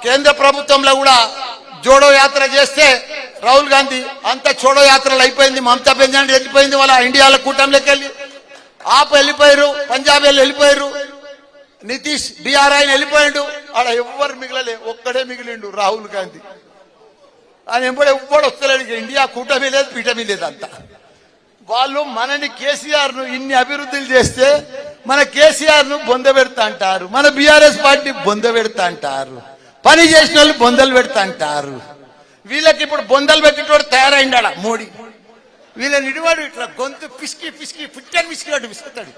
కేంద్ర ప్రభుత్వంలో కూడా జోడో యాత్ర చేస్తే రాహుల్ గాంధీ అంత చోడో యాత్రలు అయిపోయింది. మమతా బెనర్జీ వెళ్ళిపోయింది, వాళ్ళ ఇండియాలో కూటమిలోకి వెళ్ళి ఆప్ వెళ్ళిపోయారు, పంజాబ్ వెళ్ళిపోయారు, నితీష్ బీఆర్ ఆయన వెళ్ళిపోయాడు. ఆడ ఎవ్వరు మిగిలలే, ఒక్కడే మిగిలిండు రాహుల్ గాంధీ. ఆయన ఎవ్వడు వస్తలేడు. ఇండియా కూటమి లేదు, పీఠమి లేదు. అంతా వాళ్ళు మనని కేసీఆర్ ను ఇన్ని అభివృద్ధులు చేస్తే మన కేసీఆర్ ను బొంద పెడతా అంటారు, మన బీఆర్ఎస్ పార్టీ బొంద పెడతా అంటారు, పని చేసిన వాళ్ళు బొందలు పెడతా అంటారు. వీళ్ళకి ఇప్పుడు బొందలు పెట్టేటోడు తయారైండా మోడీ. వీళ్ళని ఇడివాడు ఇట్లా గొంతు పిసికి పిసికి పుట్టని పిసికినట్టు పిసుకుతాడు.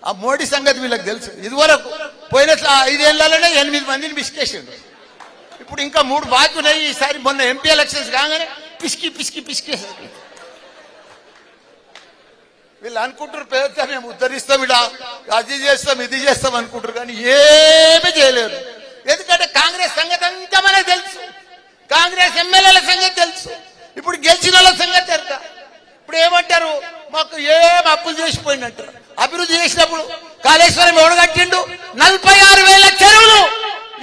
ఆ మోడీ సంగతి వీళ్ళకి తెలుసు. ఇదివరకు పోయిన 5 ఏళ్లలోనే 8 మందిని పిసికేసిండు. ఇప్పుడు ఇంకా 3 బాకీ ఉన్నాయి. ఈసారి మొన్న ఎంపీ ఎలక్షన్స్ కాగానే పిసికి పిసికి పిసికేసారు. వీళ్ళు అనుకుంటారు పేద మేము ఉద్ధరిస్తాం, ఇడా అది చేస్తాం ఇది చేస్తాం అనుకుంటారు, కానీ ఏమీ చేయలేరు. ఎందుకంటే కాంగ్రెస్ సంగతి అంతా మనకు తెలుసు, కాంగ్రెస్ ఎమ్మెల్యేల సంగతి తెలుసు, ఇప్పుడు గెలిచిన వాళ్ళ సంగతి తెలుసు. ఇప్పుడు ఏమంటారు, మాకు ఏం అప్పులు చేసిపోయినట్టారు. అభివృద్ధి చేసినప్పుడు కాళేశ్వరం ఎవడు కట్టిండు? 46,000 చెరువులు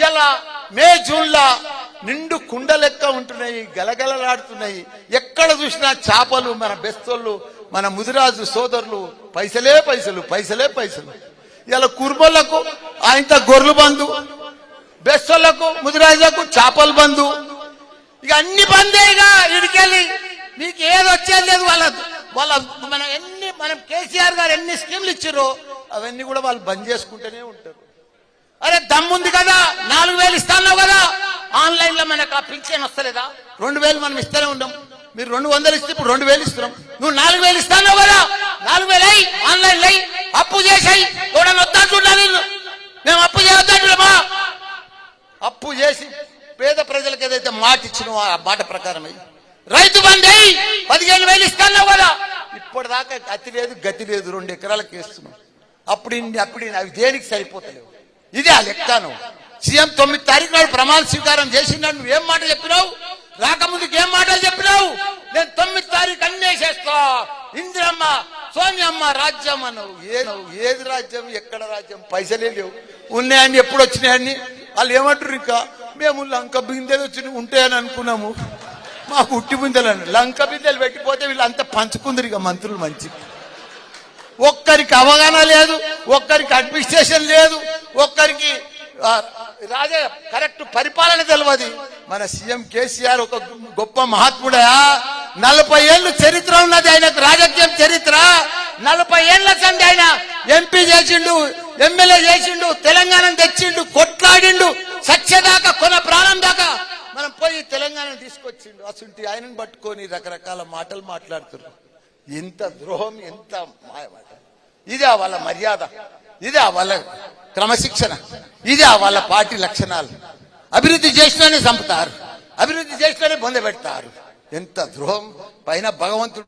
ఇలా మే జూన్లో నిండు కుండ లెక్క ఉంటున్నాయి, గలగలలాడుతున్నాయి. ఎక్కడ చూసినా చేపలు. మన బెస్తోళ్ళు, మన ముదిరాజు సోదరులు పైసలే పైసలు, పైసలే పైసలు. ఇలా కుర్మలకు ఆయనత గొర్రెలు బంధు, బెస్తోళ్లకు ముదిరాజులకు చేపలు బంధు. ఇక అన్ని బందేగా ఇడికెళ్ళి మీకు ఏది వచ్చేది లేదు. వాళ్ళ మనం కేసీఆర్ గారు ఎన్ని స్కీమ్లు ఇచ్చారో అవన్నీ కూడా వాళ్ళు బంద్ చేసుకుంటూనే ఉంటారు. అరే దమ్ముంది కదా, 4,000 ఇస్తాను కదా, ఆన్లైన్ లో మనకు ఆ పింఛన్ వస్తలేదా? 2,000 మనం ఇస్తూనే ఉన్నాం. మీరు 200 ఇస్తే ఇప్పుడు 2,000 ఇస్తున్నాం. నువ్వు 4,000 ఇస్తాను కదా, 4,000 అయ్యి ఆన్లైన్ అయ్యి అప్పు చేసాయి. ఎవడన్నా వద్దా చూడాలి, మేము అప్పు చేయొద్దా? అప్పు చేసి పేద ప్రజలకు ఏదైతే మాట ఇచ్చినో ఆ మాట ప్రకారం అయ్యి రైతు బంధు అయ్యి 15,000 ఇస్తాను కదా. ఇప్పటిదాకా అతి లేదు గతి లేదు, 2 ఎకరాలకు వేస్తున్నాం. అప్పుడు అవి దేనికి సరిపోతలేవు. ఇదే ఆ లెక్కను. సీఎం 9 తారీఖు నాడు ప్రమాణ స్వీకారం చేసినాడు. నువ్వేం మాట చెప్పినావు? రాకముందుకు ఏం మాటలు చెప్పినావు? నేను 9 తారీఖు అన్నే చేస్తా, ఇందిరమ్మ సోనియమ్మ రాజ్యం అన్నావు. ఏది రాజ్యం? ఎక్కడ రాజ్యం? పైసలే లేవు. ఉన్నాయని ఎప్పుడు వచ్చినాయని వాళ్ళు ఏమంటారు? ఇంకా మేము లంక బిందెలు వచ్చి ఉంటాయని అనుకున్నాము, మాకు ఉట్టి బిందెలు అన్నారు. లంక బిందెలు పెట్టిపోతే వీళ్ళు అంతా పంచుకుందరు. ఇక మంత్రులు మంచి ఒక్కరికి అవగాహన లేదు, ఒక్కరికి అడ్మినిస్ట్రేషన్ లేదు, ఒక్కరికి కరెక్ట్ పరిపాలన తెలియదు. మన సీఎం కేసీఆర్ ఒక గొప్ప మహాత్ముడా. 40 ఏళ్ళు చరిత్ర ఉన్నది ఆయనకు, రాజకీయం చరిత్ర. 40 ఏళ్ల సంది ఆయన ఎంపీ చేసిండు, ఎమ్మెల్యే చేసిండు, తెలంగాణను తెచ్చిండు, కొట్లాడిండు, సత్యదాకా కొన ప్రాణం దాకా మనం పోయి తెలంగాణను తీసుకొచ్చిండు. అసలు ఆయనను పట్టుకొని రకరకాల మాటలు మాట్లాడుతున్నారు. ఎంత ద్రోహం, ఎంత మాయమాట. ఇదే వాళ్ళ మర్యాద, ఇదే వాళ్ళ క్రమశిక్షణ, ఇదే వాళ్ళ పార్టీ లక్షణాలు. అభివృద్ధి చేసినానే చంపుతారు, అభివృద్ధి చేసినానే బొంద పెడతారు. ఎంత ద్రోహం. పైన భగవంతుడు